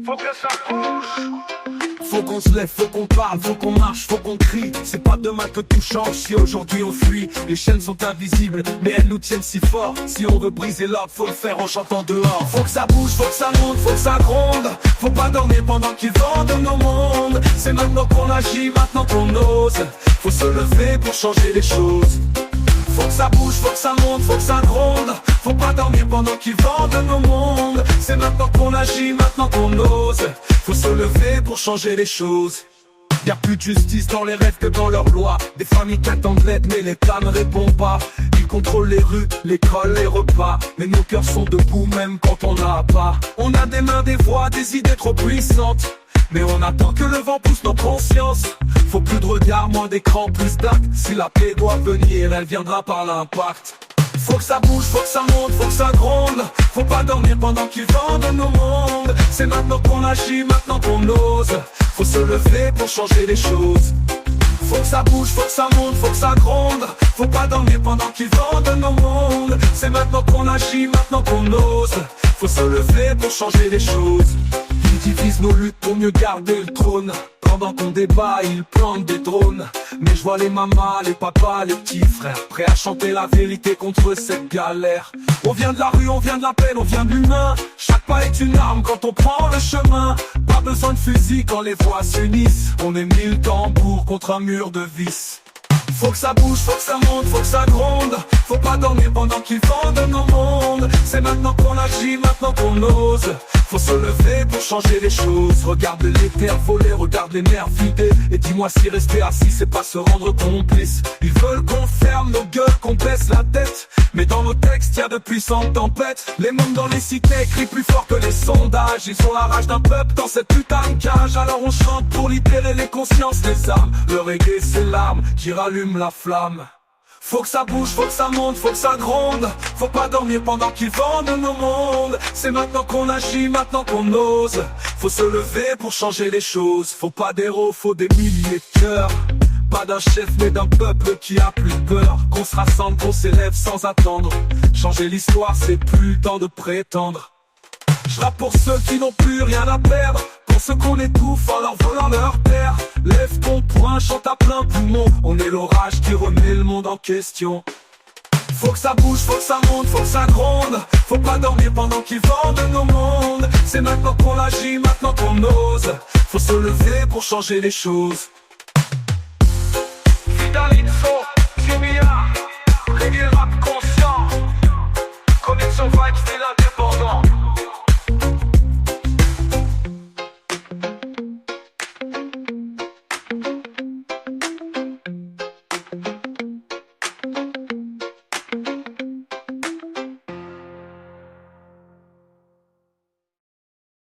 Faut que ça bouge. Faut qu'on se lève, faut qu'on parle, faut qu'on marche, faut qu'on crie. C'est pas demain que tout change si aujourd'hui on fuit. Les chaînes sont invisibles, mais elles nous tiennent si fort. Si on veut briser l'ordre, faut le faire en chantant dehors. Faut que ça bouge, faut que ça monte, faut que ça gronde. Faut pas dormir pendant qu'ils vendent nos mondes. C'est maintenant qu'on agit, maintenant qu'on ose. Faut se lever pour changer les choses. Faut que ça bouge, faut que ça monte, faut que ça gronde. Faut pas dormir pendant qu'ils vendent nos mondes. C'est maintenant qu'on agit, maintenant qu'on ose. Faut se lever pour changer les choses. Y'a plus de justice dans les rêves que dans leurs lois. Des familles qui attendent l'aide mais l'État ne répond pas. Ils contrôlent les rues, l'école, les repas. Mais nos cœurs sont debout même quand on n'a pas. On a des mains, des voix, des idées trop puissantes. Mais on attend que le vent pousse nos consciences. Faut plus de regard, moins d'écran, plus d'actes. Si la paix doit venir, elle viendra par l'impact. Faut que ça bouge, faut que ça monte, faut que ça gronde. Faut pas dormir pendant qu'ils vendent nos mondes. C'est maintenant qu'on agit, maintenant qu'on ose. Faut se lever pour changer les choses. Faut que ça bouge, faut que ça monte, faut que ça gronde. Faut pas dormir pendant qu'ils vendent nos mondes. C'est maintenant qu'on agit, maintenant qu'on ose. Faut se lever pour changer les choses. Ils divisent nos luttes pour mieux garder le trône. Pendant qu'on débat, ils plantent des drones. Mais je vois les mamas, les papas, les petits frères prêts à chanter la vérité contre cette galère. On vient de la rue, on vient de la peine, on vient de l'humain. Chaque pas est une arme quand on prend le chemin. Pas besoin de fusil quand les voix s'unissent. On est 1000 tambours contre un mur de vis. Faut que ça bouge, faut que ça monte, faut que ça gronde. Faut pas dormir pendant qu'ils vendent nos mondes. C'est maintenant qu'on agit, maintenant qu'on ose. Faut se lever pour changer les choses. Regarde les terres volées, regarde les nerfs vidés. Et dis-moi si rester assis c'est pas se rendre complice. Ils veulent qu'on ferme nos gueules, qu'on baisse la tête. Mais dans nos textes y'a de puissantes tempêtes. Les mômes dans les cités crient plus fort que les sondages. Ils ont la rage d'un peuple dans cette putain de cage. Alors on chante pour libérer les consciences, les âmes. Le reggae c'est l'arme qui rallume la flamme. Faut que ça bouge, faut que ça monte, faut que ça gronde. Faut pas dormir pendant qu'ils vendent nos mondes. C'est maintenant qu'on agit, maintenant qu'on ose. Faut se lever pour changer les choses. Faut pas d'héros, faut des milliers de cœurs. Pas d'un chef mais d'un peuple qui a plus peur. Qu'on se rassemble, qu'on s'élève sans attendre. Changer l'histoire c'est plus le temps de prétendre. Je rappe pour ceux qui n'ont plus rien à perdre. Pour ceux qu'on étouffe en leur volant leur terre. Lève ton poing, chante à plein poumon. On est l'orage qui remet le monde en question. Faut que ça bouge, faut que ça monte, faut que ça gronde. Faut pas dormir pendant qu'ils vendent nos mondes. C'est maintenant qu'on agit, maintenant qu'on ose. Faut se lever pour changer les choses. Vitalitso.